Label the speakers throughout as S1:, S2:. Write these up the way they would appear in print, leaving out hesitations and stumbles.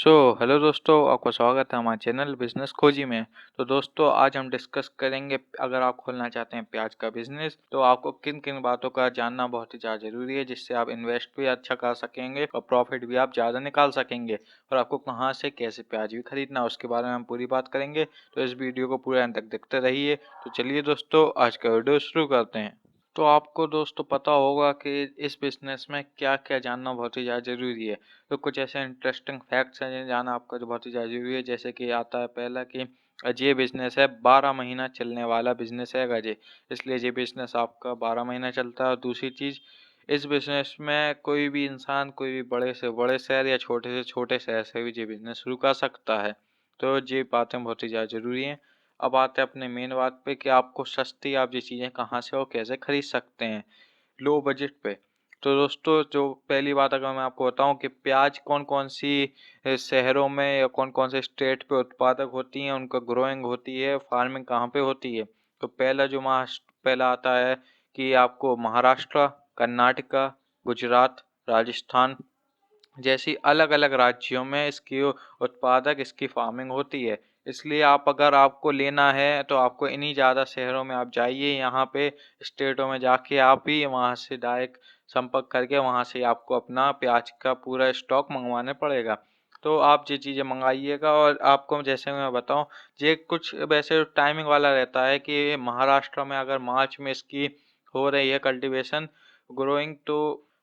S1: So hello दोस्तों, आपका स्वागत है हमारे चैनल बिजनेस खोजी में। तो दोस्तों, आज हम डिस्कस करेंगे, अगर आप खोलना चाहते हैं प्याज का बिजनेस तो आपको किन किन बातों का जानना बहुत ही ज़्यादा ज़रूरी है, जिससे आप इन्वेस्ट भी अच्छा कर सकेंगे और प्रॉफिट भी आप ज़्यादा निकाल सकेंगे। और आपको कहाँ से कैसे प्याज भी खरीदना है उसके बारे में हम पूरी बात करेंगे। तो इस वीडियो को पूरे अंत तक देखते रहिए। तो चलिए दोस्तों, आज का वीडियो शुरू करते हैं। तो आपको दोस्तों पता होगा कि इस बिज़नेस में क्या-क्या जानना बहुत ही ज़्यादा ज़रूरी है। तो कुछ ऐसे इंटरेस्टिंग फैक्ट्स हैं जिन्हें जानना आपका जो बहुत ही ज़्यादा ज़रूरी है। जैसे कि आता है पहला कि ये बिज़नेस है 12 महीना चलने वाला बिज़नेस है ये, इसलिए ये बिज़नेस आपका 12 महीना चलता है। और दूसरी चीज़, इस बिज़नेस में कोई भी इंसान कोई भी बड़े से बड़े शहर या छोटे से छोटे शहर से भी ये बिज़नेस शुरू कर सकता है। तो ये बातें बहुत ही ज़्यादा ज़रूरी हैं। अब आते हैं अपने मेन बात पे कि आपको सस्ती आप ये चीज़ें कहाँ से और कैसे खरीद सकते हैं, लो बजट पे। तो दोस्तों, जो पहली बात अगर मैं आपको बताऊँ कि प्याज कौन-कौन सी शहरों में या कौन-कौन से स्टेट पे उत्पादक होती हैं, उनका ग्रोइंग होती है, फार्मिंग कहाँ पे होती है। तो पहला आता है कि आपको महाराष्ट्र, कर्नाटका, गुजरात, राजस्थान जैसी अलग-अलग राज्यों में इसकी उत्पादक इसकी फार्मिंग होती है। इसलिए आप अगर आपको लेना है तो आपको इन्हीं ज़्यादा शहरों में आप जाइए, यहाँ पे स्टेटों में जाके आप ही वहाँ से डायरेक्ट संपर्क करके वहाँ से आपको अपना प्याज का पूरा स्टॉक मँगवाना पड़ेगा। तो आप ये चीज़ें मँगाइएगा और आपको जैसे मैं बताऊँ, ये कुछ वैसे टाइमिंग वाला रहता है कि महाराष्ट्र में अगर मार्च में इसकी हो रही है कल्टीवेशन ग्रोइंग,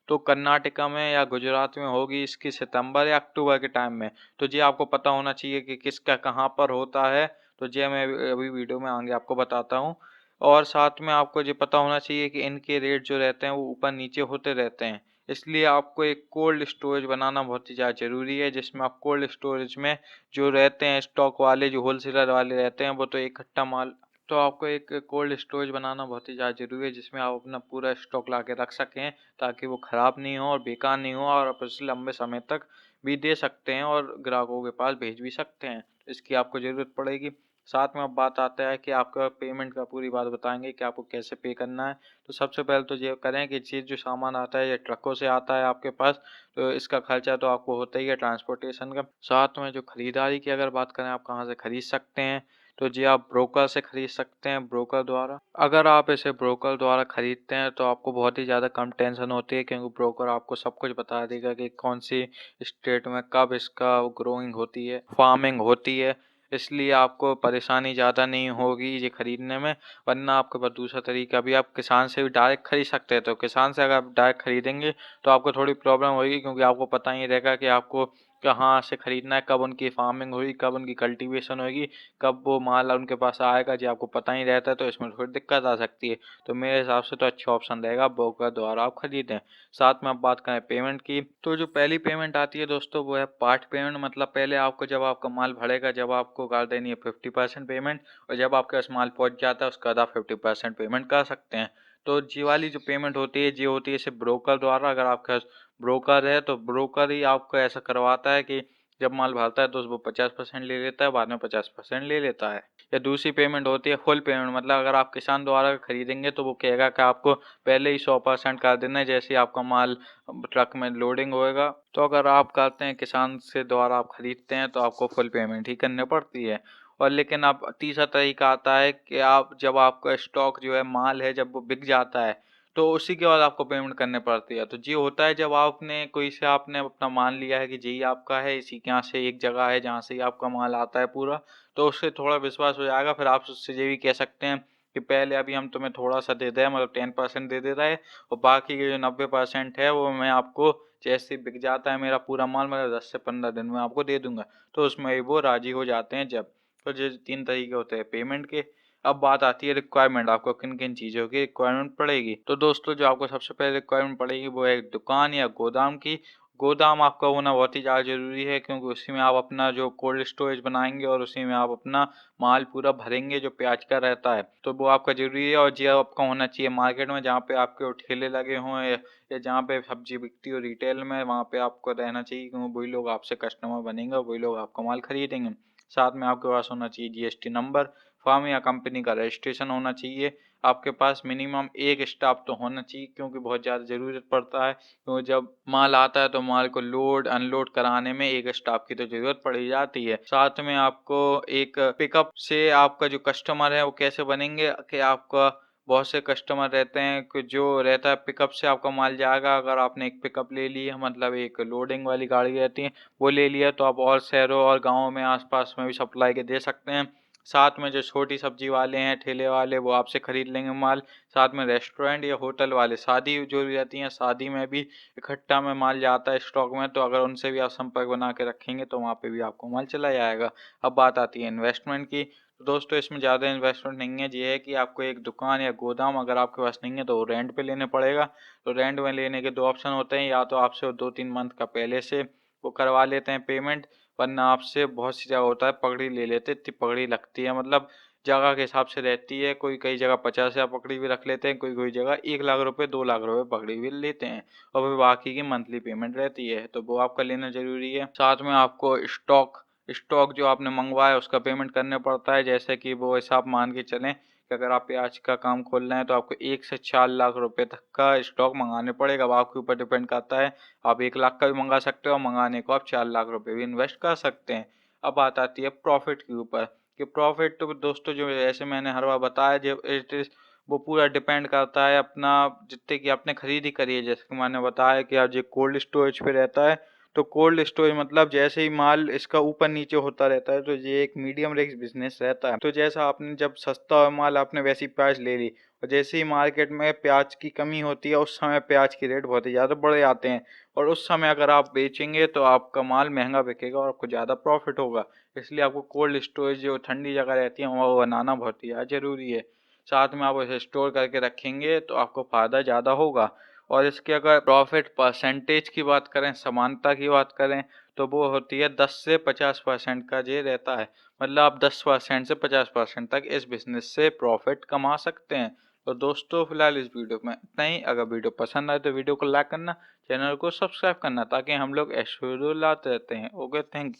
S1: तो कर्नाटका में या गुजरात में होगी इसकी सितंबर या अक्टूबर के टाइम में। तो जी आपको पता होना चाहिए कि किसका कहाँ पर होता है। तो जी मैं अभी वीडियो में आगे आपको बताता हूँ। और साथ में आपको ये पता होना चाहिए कि इनके रेट जो रहते हैं वो ऊपर नीचे होते रहते हैं। इसलिए आपको एक कोल्ड स्टोरेज बनाना बहुत ही ज़्यादा ज़रूरी है, जिसमें आप कोल्ड स्टोरेज में जो रहते हैं स्टॉक वाले, जो होलसेलर वाले रहते हैं, वो तो इकट्ठा माल, तो आपको एक कोल्ड स्टोरेज बनाना बहुत ही ज़्यादा ज़रूरी है, जिसमें आप अपना पूरा स्टॉक ला के रख सकें, ताकि वो ख़राब नहीं हो और बेकार नहीं हो और आप उसे लंबे समय तक भी दे सकते हैं और ग्राहकों के पास भेज भी सकते हैं। इसकी आपको ज़रूरत पड़ेगी। साथ में अब बात आता है कि आपका पेमेंट का पूरी बात बताएँगे कि आपको कैसे पे करना है। तो सबसे पहले तो ये करें कि ये जो सामान आता है ये ट्रकों से आता है आपके पास, तो इसका खर्चा तो आपको होता ही है ट्रांसपोर्टेशन का। साथ में जो खरीदारी की अगर बात करें आप कहाँ से खरीद सकते हैं, तो जी आप ब्रोकर से खरीद सकते हैं, ब्रोकर द्वारा। अगर आप इसे ब्रोकर द्वारा खरीदते हैं तो आपको बहुत ही ज़्यादा कम टेंशन होती है, क्योंकि ब्रोकर आपको सब कुछ बता देगा कि कौन सी स्टेट में कब इसका ग्रोइंग होती है, फार्मिंग होती है। इसलिए आपको परेशानी ज़्यादा नहीं होगी ये खरीदने में। वरना आपके पास दूसरा तरीका भी, आप किसान से भी डायरेक्ट खरीद सकते हैं। तो किसान से अगर आप डायरेक्ट खरीदेंगे तो आपको थोड़ी प्रॉब्लम होगी, क्योंकि आपको पता ही रहेगा कि आपको कहाँ से खरीदना है, कब उनकी फार्मिंग हुई, कब उनकी कल्टीवेशन होगी, कब वो माल उनके पास आएगा, जी आपको पता ही रहता है, तो इसमें थोड़ी दिक्कत आ सकती है। तो मेरे हिसाब से तो अच्छा ऑप्शन रहेगा ब्रोकर द्वारा आप खरीदें। साथ में अब बात करें पेमेंट की, तो जो पहली पेमेंट आती है दोस्तों वो है पार्ट पेमेंट। मतलब पहले आपको जब आपका माल भरेगा, जब आपको कर देनी है 50% पेमेंट, और जब आपके पास माल पहुंच जाता है उसका आधा 50% पेमेंट कर सकते हैं। तो जी वाली जो पेमेंट होती है, जी होती है सिर्फ ब्रोकर द्वारा। अगर आपके पास ब्रोकर है तो ब्रोकर ही आपको ऐसा करवाता है कि जब माल भरता है तो वो 50% ले लेता है, बाद में 50% ले लेता है। या दूसरी पेमेंट होती है फुल पेमेंट, मतलब अगर आप किसान द्वारा खरीदेंगे तो वो कहेगा कि आपको पहले ही 100% कर देना है जैसे ही आपका माल ट्रक में लोडिंग होएगा। तो अगर आप करते हैं किसान से द्वारा आप खरीदते हैं तो आपको फुल पेमेंट ही करनी पड़ती है। और लेकिन अब तीसरा तरीका आता है कि आप जब आपका स्टॉक जो है माल है, जब वो बिक जाता है तो उसी के बाद आपको पेमेंट करनी पड़ती है। तो जी होता है, जब आपने कोई से आपने अपना मान लिया है कि जी आपका है, इसी के यहाँ से एक जगह है जहाँ से आपका माल आता है पूरा, तो उससे थोड़ा विश्वास हो जाएगा। फिर आप उससे ये भी कह सकते हैं कि पहले अभी हम तुम्हें थोड़ा-सा दे दें, मतलब 10% दे दे रहे हैं, और बाकी के जो 90% है वो मैं आपको जैसे ही बिक जाता है मेरा पूरा माल, मतलब 10 से 15 दिन में आपको दे दूँगा। तो उसमें वो राज़ी हो जाते हैं जब। तो ये 3 तरीके होते हैं पेमेंट के। अब बात आती है रिक्वायरमेंट, आपको किन-किन चीज़ों की रिक्वायरमेंट पड़ेगी। तो दोस्तों, जो आपको सबसे पहले रिक्वायरमेंट पड़ेगी वो है दुकान या गोदाम की। गोदाम आपका होना बहुत ही ज़्यादा ज़रूरी है, क्योंकि उसी में आप अपना जो कोल्ड स्टोरेज बनाएँगे और उसी में आप अपना माल पूरा भरेंगे जो प्याज का रहता है। तो वो आपका ज़रूरी है, और ये आपका होना चाहिए मार्केट में, जहाँ पे आपके वो ठेले लगे हों या जहाँ पे सब्ज़ी बिकती हो रिटेल में, वहाँ पे आपको रहना चाहिए, क्योंकि वही लोग आपसे कस्टमर बनेंगे और वही लोग आपका माल खरीदेंगे। साथ में आपके पास होना चाहिए जीएसटी नंबर, फर्म या कंपनी का रजिस्ट्रेशन होना चाहिए। आपके पास मिनिमम 1 स्टाफ तो होना चाहिए, क्योंकि बहुत ज़्यादा ज़रूरत पड़ता है। तो जब माल आता है तो माल को लोड अनलोड कराने में 1 स्टाफ की तो ज़रूरत पड़ ही जाती है। साथ में आपको एक पिकअप से आपका जो कस्टमर है वो कैसे बनेंगे कि आपका बहुत से कस्टमर रहते हैं कि जो रहता है पिकअप से आपका माल जाएगा। अगर आपने एक पिकअप ले ली है, मतलब एक लोडिंग वाली गाड़ी रहती है, वो ले लिया, तो आप और शहरों और गाँवों में आस-पास में भी सप्लाई के दे सकते हैं। साथ में जो छोटी सब्जी वाले हैं, ठेले वाले, वो आपसे खरीद लेंगे माल। साथ में रेस्टोरेंट या होटल वाले, शादी जो भी रहती हैं, शादी में भी इकट्ठा में माल जाता है स्टॉक में, तो अगर उनसे भी आप संपर्क बना के रखेंगे तो वहाँ पे भी आपको माल चला जाएगा। अब बात आती है इन्वेस्टमेंट की। तो दोस्तों इसमें ज़्यादा इन्वेस्टमेंट नहीं है, ये है कि आपको एक दुकान या गोदाम अगर आपके पास नहीं है तो वो रेंट पे लेने पड़ेगा। तो रेंट में लेने के 2 ऑप्शन होते हैं, या तो आपसे वो 2-3 मंथ का पहले से वो करवा लेते हैं पेमेंट, वरना आपसे बहुत सी जगह होता है पकड़ी ले लेते हैं। इतनी पकड़ी लगती है, मतलब जगह के हिसाब से रहती है। कोई कई जगह 50,000 पकड़ी भी रख लेते हैं, कोई-कोई जगह 1 लाख रुपए, 2 लाख रुपए पकड़ी भी लेते हैं, और फिर बाकी की मंथली पेमेंट रहती है, तो वो आपका लेना ज़रूरी है। साथ में आपको स्टॉक स्टॉक जो आपने मंगवाया उसका पेमेंट करना पड़ता है। जैसे कि वो हिसाब मान के चलें कि अगर आप प्याज का काम खोल रहे हैं तो आपको 1 से 4 लाख रुपए तक का स्टॉक मंगाने पड़ेगा। अब आपके ऊपर डिपेंड करता है, आप 1 लाख का भी मंगा सकते हो और मंगाने को आप 4 लाख रुपए भी इन्वेस्ट कर सकते हैं। अब बात आती है प्रॉफिट के ऊपर, कि प्रॉफिट तो दोस्तों जो जैसे मैंने हर बार बताया, जब इट इज़ वो पूरा डिपेंड करता है अपना, जितने की आपने खरीदी करी है। जैसे कि मैंने बताया कि आज ये कोल्ड स्टोरेज पे रहता है, तो कोल्ड स्टोरेज मतलब जैसे ही माल इसका ऊपर नीचे होता रहता है, तो ये एक मीडियम रिस्क बिजनेस रहता है। तो जैसा आपने जब सस्ता माल आपने वैसी प्याज ले ली, और जैसे ही मार्केट में प्याज की कमी होती है उस समय प्याज के रेट बहुत ही ज़्यादा बढ़ जाते हैं, और उस समय अगर आप बेचेंगे तो आपका माल महंगा बिकेगा और आपको ज़्यादा प्रॉफिट होगा। इसलिए आपको कोल्ड स्टोरेज जो ठंडी जगह रहती है वो बनाना बहुत ही ज़्यादा ज़रूरी है। साथ में आप उसे स्टोर करके रखेंगे तो आपको फ़ायदा ज़्यादा होगा। और इसके अगर प्रॉफिट परसेंटेज की बात करें, समानता की बात करें, तो वो होती है 10 से 50% का ये रहता है। मतलब आप 10% से 50% तक इस बिज़नेस से प्रॉफिट कमा सकते हैं। तो दोस्तों फिलहाल इस वीडियो में इतना ही। अगर वीडियो पसंद आए तो वीडियो को लाइक करना, चैनल को सब्सक्राइब करना, ताकि हम लोग ऐसे वीडियो लाते रहते हैं। Okay, thank you.